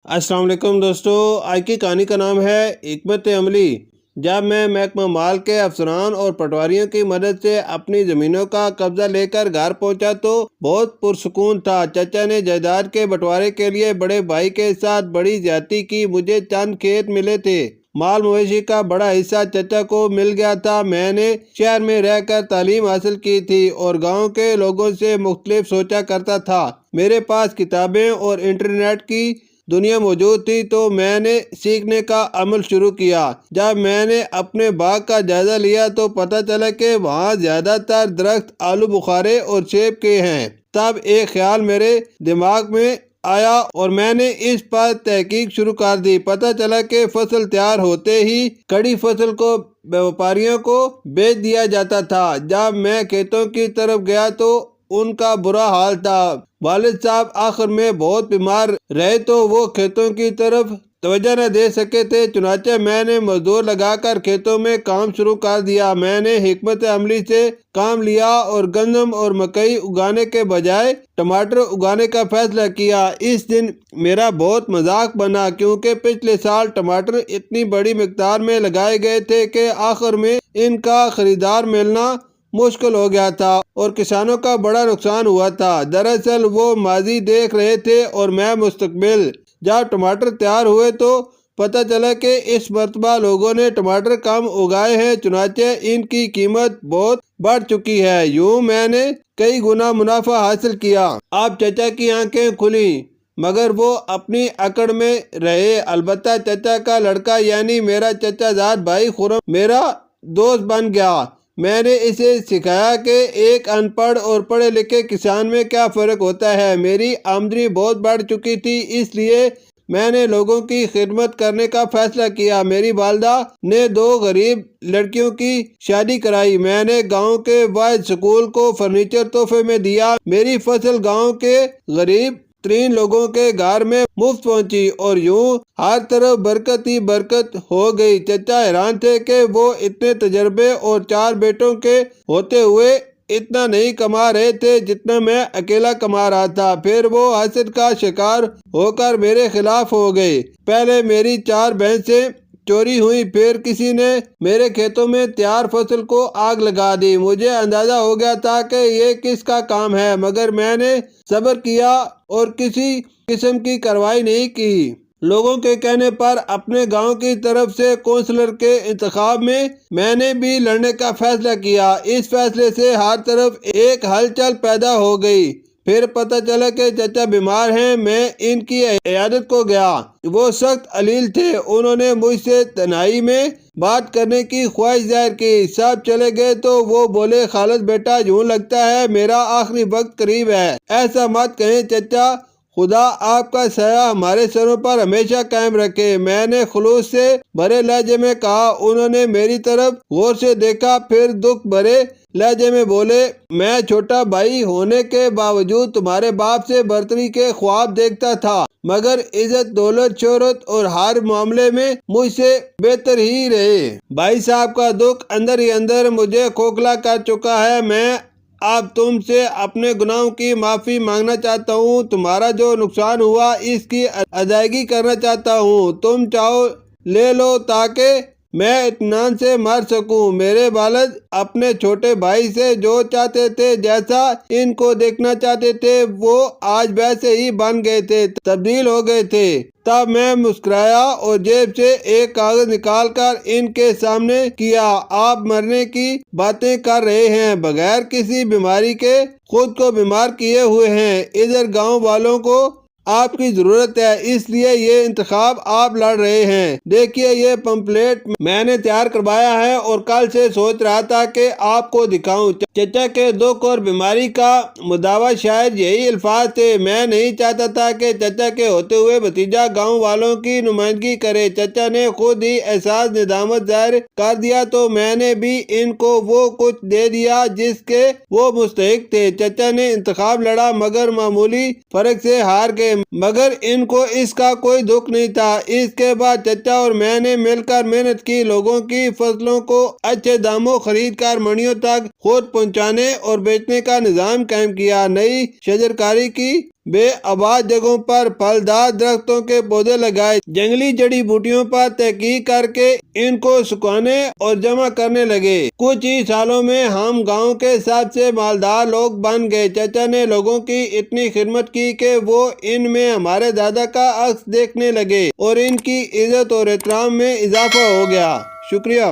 السلام علیکم دوستو، آج کی کہانی کا نام ہے حکمت عملی۔ جب میں محکمہ مال کے افسران اور پٹواریوں کی مدد سے اپنی زمینوں کا قبضہ لے کر گھر پہنچا تو بہت پرسکون تھا۔ چچا نے جائیداد کے بٹوارے کے لیے بڑے بھائی کے ساتھ بڑی زیادتی کی۔ مجھے چند کھیت ملے تھے، مال مویشی کا بڑا حصہ چچا کو مل گیا تھا۔ میں نے شہر میں رہ کر تعلیم حاصل کی تھی اور گاؤں کے لوگوں سے مختلف سوچا کرتا تھا۔ میرے پاس کتابیں اور انٹرنیٹ کی دنیا موجود تھی تو میں نے سیکھنے کا عمل شروع کیا۔ جب میں نے اپنے باغ کا جائزہ لیا تو پتہ چلا کہ وہاں زیادہ تر درخت آلو بخارے اور سیب کے ہیں۔ تب ایک خیال میرے دماغ میں آیا اور میں نے اس پر تحقیق شروع کر دی۔ پتہ چلا کہ فصل تیار ہوتے ہی کڑی فصل کو بیوپاریوں کو بیچ دیا جاتا تھا۔ جب میں کھیتوں کی طرف گیا تو ان کا برا حال تھا۔ والد صاحب آخر میں بہت بیمار رہے تو وہ کھیتوں کی طرف توجہ نہ دے سکے تھے، چنانچہ میں نے مزدور لگا کر کھیتوں میں کام شروع کر دیا۔ میں نے حکمت عملی سے کام لیا اور گندم اور مکئی اگانے کے بجائے ٹماٹر اگانے کا فیصلہ کیا۔ اس دن میرا بہت مذاق بنا کیونکہ پچھلے سال ٹماٹر اتنی بڑی مقدار میں لگائے گئے تھے کہ آخر میں ان کا خریدار ملنا مشکل ہو گیا تھا اور کسانوں کا بڑا نقصان ہوا تھا۔ دراصل وہ ماضی دیکھ رہے تھے اور میں مستقبل۔ جب ٹماٹر تیار ہوئے تو پتہ چلا کہ اس مرتبہ لوگوں نے ٹماٹر کم اگائے ہیں، چنانچہ ان کی قیمت بہت بڑھ چکی ہے۔ یوں میں نے کئی گنا منافع حاصل کیا۔ اب چچا کی آنکھیں کھلیں مگر وہ اپنی اکڑ میں رہے۔ البتہ چچا کا لڑکا یعنی میرا چچا زاد بھائی خرم میرا دوست بن گیا۔ میں نے اسے سکھایا کہ ایک ان پڑھ اور پڑھے لکھے کسان میں کیا فرق ہوتا ہے۔ میری آمدنی بہت بڑھ چکی تھی، اس لیے میں نے لوگوں کی خدمت کرنے کا فیصلہ کیا۔ میری والدہ نے 2 غریب لڑکیوں کی شادی کرائی۔ میں نے گاؤں کے واحد سکول کو فرنیچر تحفے میں دیا۔ میری فصل گاؤں کے غریب ترین لوگوں کے گھر میں مفت پہنچی اور یوں ہر طرف برکت ہی برکت ہو گئی۔ چچا حیران تھے کہ وہ اتنے تجربے اور 4 بیٹوں کے ہوتے ہوئے اتنا نہیں کما رہے تھے جتنا میں اکیلا کما رہا تھا۔ پھر وہ حسد کا شکار ہو کر میرے خلاف ہو گئے۔ پہلے میری 4 بھینسیں چوری ہوئی، پھر کسی نے میرے کھیتوں میں تیار فصل کو آگ لگا دی۔ مجھے اندازہ ہو گیا تھا کہ یہ کس کا کام ہے، مگر میں نے صبر کیا اور کسی قسم کی کارروائی نہیں کی۔ لوگوں کے کہنے پر اپنے گاؤں کی طرف سے کونسلر کے انتخاب میں نے بھی لڑنے کا فیصلہ کیا۔ اس فیصلے سے ہر طرف ایک ہلچل پیدا ہو گئی۔ پھر پتہ چلا کہ چچا بیمار ہیں۔ میں ان کی عیادت کو گیا۔ وہ سخت علیل تھے۔ انہوں نے مجھ سے تنہائی میں بات کرنے کی خواہش ظاہر کی۔ سب چلے گئے تو وہ بولے، خالد بیٹا، یوں لگتا ہے میرا آخری وقت قریب ہے۔ ایسا مت کہیں چچا، خدا آپ کا سایہ ہمارے سروں پر ہمیشہ قائم رکھے۔ میں نے خلوص سے بھرے لہجے میں کہا۔ انہوں نے میری طرف غور سے دیکھا، پھر دکھ بھرے لہجے میں بولے، میں چھوٹا بھائی ہونے کے باوجود تمہارے باپ سے برتری کے خواب دیکھتا تھا، مگر عزت، دولت، شہرت اور ہر معاملے میں مجھ سے بہتر ہی رہے۔ بھائی صاحب کا دکھ اندر ہی اندر مجھے کھوکھلا کر چکا ہے۔ میں اب تم سے اپنے گناہوں کی معافی مانگنا چاہتا ہوں۔ تمہارا جو نقصان ہوا اس کی ادائیگی کرنا چاہتا ہوں۔ تم چاہو لے لو تاکہ میں اطمینان سے مر سکوں۔ میرے والد اپنے چھوٹے بھائی سے جو چاہتے تھے، جیسا ان کو دیکھنا چاہتے تھے، وہ آج ویسے ہی بن گئے تھے، تبدیل ہو گئے تھے۔ تب میں مسکرایا اور جیب سے ایک کاغذ نکال کر ان کے سامنے کیا۔ آپ مرنے کی باتیں کر رہے ہیں، بغیر کسی بیماری کے خود کو بیمار کیے ہوئے ہیں۔ ادھر گاؤں والوں کو آپ کی ضرورت ہے، اس لیے یہ انتخاب آپ لڑ رہے ہیں۔ دیکھیے یہ پمفلیٹ میں نے تیار کروایا ہے اور کل سے سوچ رہا تھا کہ آپ کو دکھاؤں۔ چچا کے دکھ اور بیماری کا مداوا شاید یہی الفاظ تھے۔ میں نہیں چاہتا تھا کہ چچا کے ہوتے ہوئے بھتیجا گاؤں والوں کی نمائندگی کرے۔ چچا نے خود ہی احساس ندامت ظاہر کر دیا تو میں نے بھی ان کو وہ کچھ دے دیا جس کے وہ مستحق تھے۔ چچا نے انتخاب لڑا مگر معمولی فرق سے ہار گئے، مگر ان کو اس کا کوئی دکھ نہیں تھا۔ اس کے بعد چچا اور میں نے مل کر محنت کی، لوگوں کی فصلوں کو اچھے داموں خرید کر منڈیوں تک خود پہنچانے اور بیچنے کا نظام قائم کیا، نئی شجرکاری کی، بے آباد جگہوں پر پھلدار درختوں کے پودے لگائے، جنگلی جڑی بوٹیوں پر تحقیق کر کے ان کو سکھانے اور جمع کرنے لگے۔ کچھ ہی سالوں میں ہم گاؤں کے سب سے مالدار لوگ بن گئے۔ چچا نے لوگوں کی اتنی خدمت کی کہ وہ ان میں ہمارے دادا کا عکس دیکھنے لگے اور ان کی عزت اور احترام میں اضافہ ہو گیا۔ شکریہ۔